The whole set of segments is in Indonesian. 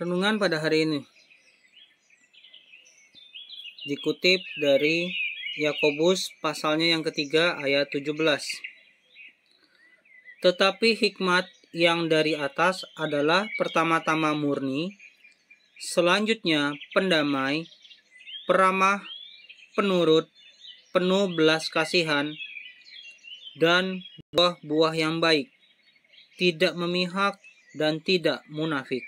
Renungan pada hari ini dikutip dari Yakobus pasalnya yang ketiga ayat 17. Tetapi hikmat yang dari atas adalah pertama-tama murni, selanjutnya pendamai, peramah, penurut, penuh belas kasihan, dan buah-buah yang baik, tidak memihak dan tidak munafik.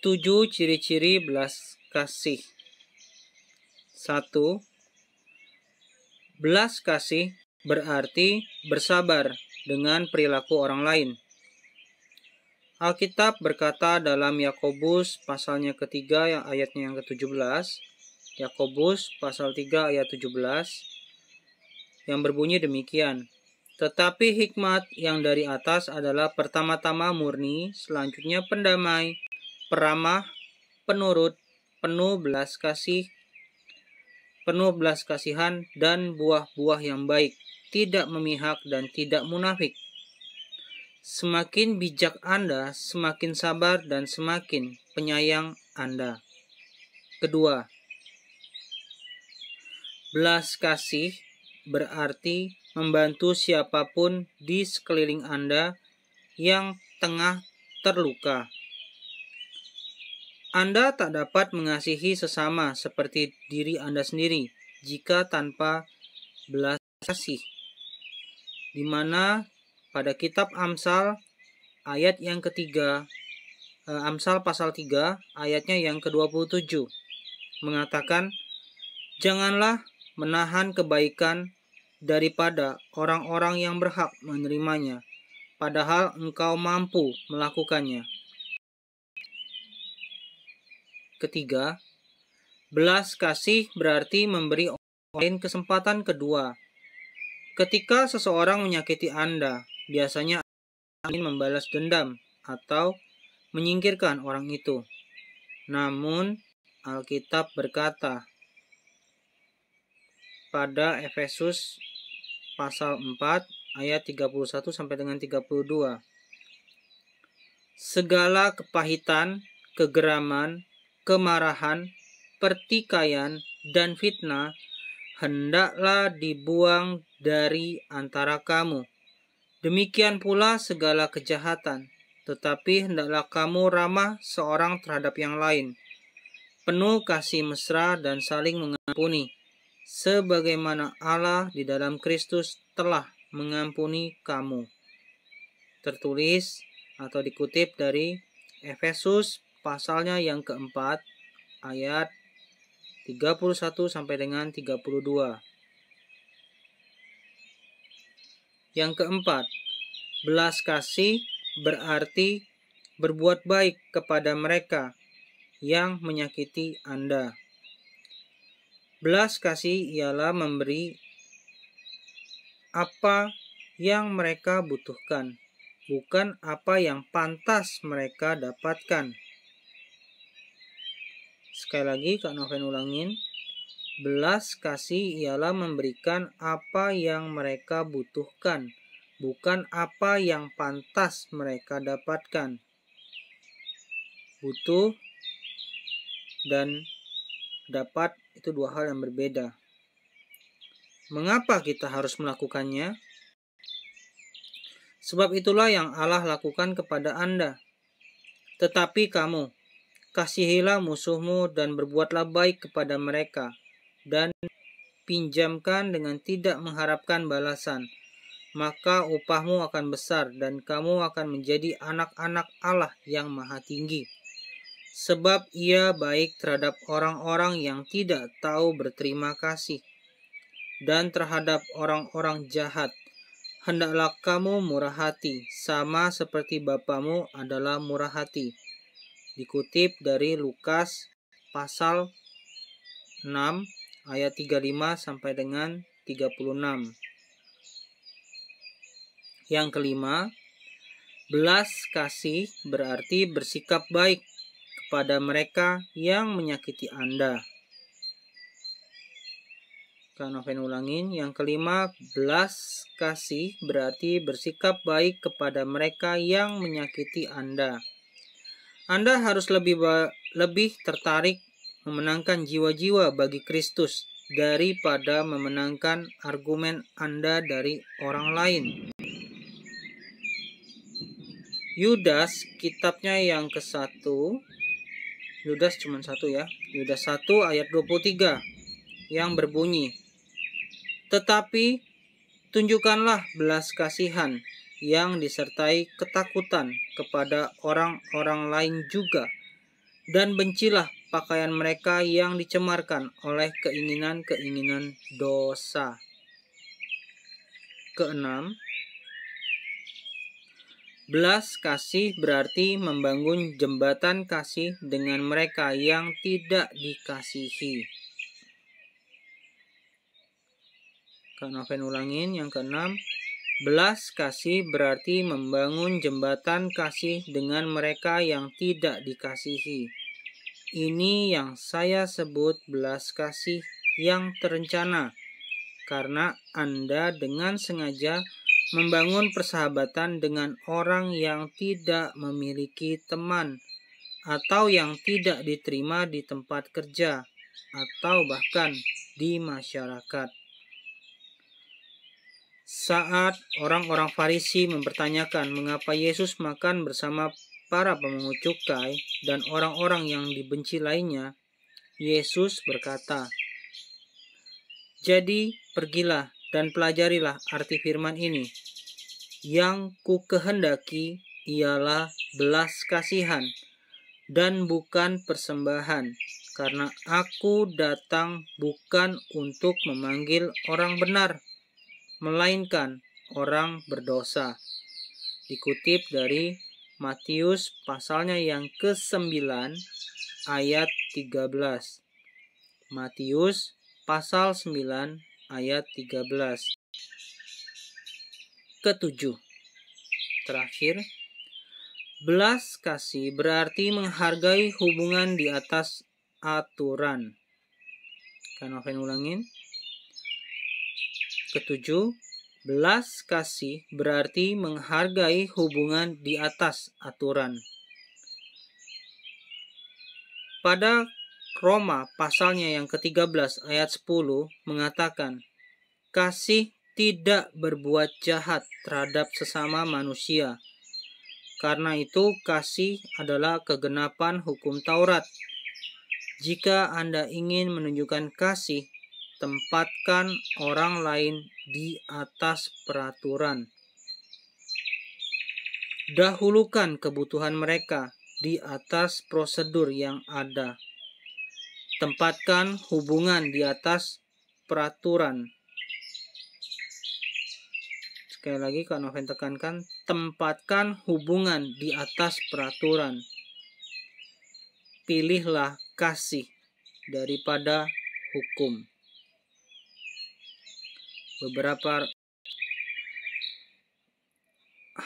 7 ciri-ciri belas kasih. 1. Belas kasih berarti bersabar dengan perilaku orang lain. Alkitab berkata dalam Yakobus pasalnya ketiga yang ayatnya yang ke-17, Yakobus pasal 3 ayat 17, yang berbunyi demikian. Tetapi hikmat yang dari atas adalah pertama-tama murni, selanjutnya pendamai, peramah, penurut, penuh belas kasihan, dan buah-buah yang baik, tidak memihak dan tidak munafik. Semakin bijak Anda, semakin sabar dan semakin penyayang Anda. Kedua, belas kasih berarti membantu siapapun di sekeliling Anda yang tengah terluka. Anda tak dapat mengasihi sesama seperti diri Anda sendiri jika tanpa belas kasih. Di mana pada kitab Amsal ayat yang ketiga, Amsal pasal 3 ayatnya yang ke-27 mengatakan, janganlah menahan kebaikan daripada orang-orang yang berhak menerimanya, padahal engkau mampu melakukannya. Ketiga, belas kasih berarti memberi orang lain kesempatan kedua. Ketika seseorang menyakiti Anda, biasanya Anda ingin membalas dendam atau menyingkirkan orang itu. Namun, Alkitab berkata pada Efesus pasal 4 ayat 31 sampai dengan 32. Segala kepahitan, kegeraman, kemarahan, pertikaian, dan fitnah hendaklah dibuang dari antara kamu. Demikian pula segala kejahatan, tetapi hendaklah kamu ramah seorang terhadap yang lain, penuh kasih mesra dan saling mengampuni, sebagaimana Allah di dalam Kristus telah mengampuni kamu. Tertulis atau dikutip dari Efesus pasalnya yang keempat ayat 31 sampai dengan 32. Yang keempat, belas kasih berarti berbuat baik kepada mereka yang menyakiti Anda. Belas kasih ialah memberi apa yang mereka butuhkan, bukan apa yang pantas mereka dapatkan. Sekali lagi Kak Noven ulangin, belas kasih ialah memberikan apa yang mereka butuhkan, bukan apa yang pantas mereka dapatkan. Butuh dan dapat itu dua hal yang berbeda. Mengapa kita harus melakukannya? Sebab itulah yang Allah lakukan kepada Anda. Tetapi kamu, kasihilah musuhmu dan berbuatlah baik kepada mereka, dan pinjamkan dengan tidak mengharapkan balasan. Maka upahmu akan besar dan kamu akan menjadi anak-anak Allah yang Maha Tinggi. Sebab Ia baik terhadap orang-orang yang tidak tahu berterima kasih, dan terhadap orang-orang jahat. Hendaklah kamu murah hati, sama seperti Bapamu adalah murah hati. Dikutip dari Lukas pasal 6 ayat 35 sampai dengan 36. Yang kelima, belas kasih berarti bersikap baik kepada mereka yang menyakiti Anda. Kak Noven ulangin. Yang kelima, belas kasih berarti bersikap baik kepada mereka yang menyakiti Anda. Anda harus lebih tertarik memenangkan jiwa-jiwa bagi Kristus daripada memenangkan argumen Anda dari orang lain. Yudas, kitabnya yang ke-1, Yudas cuma 1 ya. Yudas 1 ayat 23 yang berbunyi, "Tetapi tunjukkanlah belas kasihan yang disertai ketakutan kepada orang-orang lain juga, dan bencilah pakaian mereka yang dicemarkan oleh keinginan-keinginan dosa." Keenam, belas kasih berarti membangun jembatan kasih dengan mereka yang tidak dikasihi. Kak Noven ulangin. Yang keenam, belas kasih berarti membangun jembatan kasih dengan mereka yang tidak dikasihi. Ini yang saya sebut belas kasih yang terencana, karena Anda dengan sengaja membangun persahabatan dengan orang yang tidak memiliki teman, atau yang tidak diterima di tempat kerja, atau bahkan di masyarakat. Saat orang-orang Farisi mempertanyakan mengapa Yesus makan bersama para pemungut cukai dan orang-orang yang dibenci lainnya, Yesus berkata, "Jadi pergilah dan pelajarilah arti firman ini. Yang ku kehendaki ialah belas kasihan dan bukan persembahan, karena aku datang bukan untuk memanggil orang benar, melainkan orang berdosa." Dikutip dari Matius pasalnya yang ke-9 ayat 13. Matius pasal 9 ayat 13. Ketujuh, terakhir, belas kasih berarti menghargai hubungan di atas aturan. Kak Noven ulangin. Ketujuh, belas kasih berarti menghargai hubungan di atas aturan. Pada Roma pasalnya yang ke-13 ayat 10 mengatakan, "Kasih tidak berbuat jahat terhadap sesama manusia. Karena itu kasih adalah kegenapan hukum Taurat. Jika Anda ingin menunjukkan kasih, tempatkan orang lain di atas peraturan. Dahulukan kebutuhan mereka di atas prosedur yang ada. Tempatkan hubungan di atas peraturan." Sekali lagi Kak Noven tekankan, tempatkan hubungan di atas peraturan. Pilihlah kasih daripada hukum. Beberapa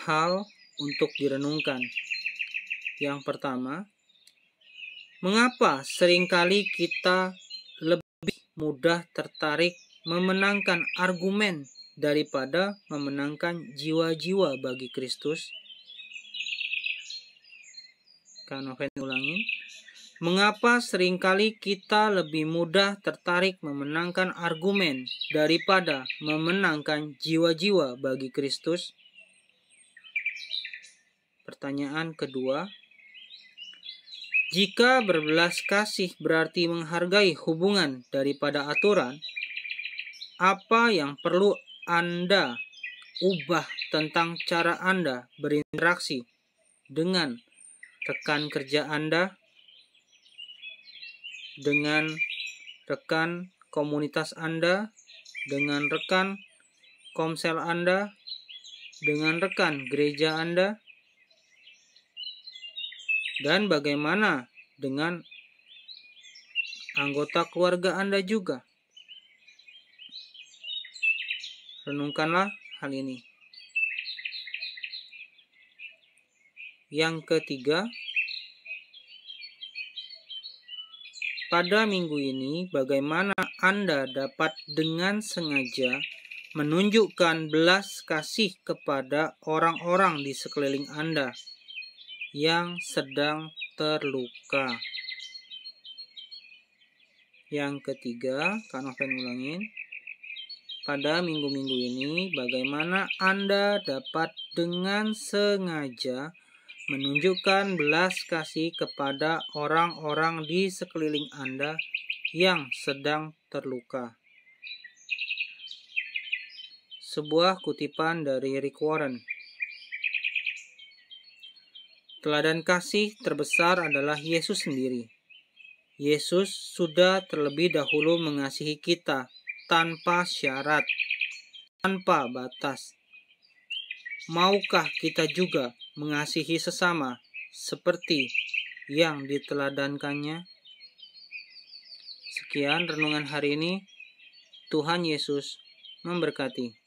hal untuk direnungkan. Yang pertama, mengapa seringkali kita lebih mudah tertarik memenangkan argumen daripada memenangkan jiwa-jiwa bagi Kristus? Kak Noven ulangi. Mengapa seringkali kita lebih mudah tertarik memenangkan argumen daripada memenangkan jiwa-jiwa bagi Kristus? Pertanyaan kedua, jika berbelas kasih berarti menghargai hubungan daripada aturan, apa yang perlu Anda ubah tentang cara Anda berinteraksi dengan rekan kerja Anda, dengan rekan komunitas Anda, dengan rekan komsel Anda, dengan rekan gereja Anda, dan bagaimana dengan anggota keluarga Anda juga? Renungkanlah hal ini. Yang ketiga, pada minggu ini bagaimana Anda dapat dengan sengaja menunjukkan belas kasih kepada orang-orang di sekeliling Anda yang sedang terluka. Yang ketiga, Kak Noven ulangin. Pada minggu-minggu ini, bagaimana Anda dapat dengan sengaja menunjukkan belas kasih kepada orang-orang di sekeliling Anda yang sedang terluka. Sebuah kutipan dari Rick Warren. Teladan kasih terbesar adalah Yesus sendiri. Yesus sudah terlebih dahulu mengasihi kita tanpa syarat, tanpa batas. Maukah kita juga mengasihi sesama seperti yang diteladankannya? Sekian renungan hari ini. Tuhan Yesus memberkati.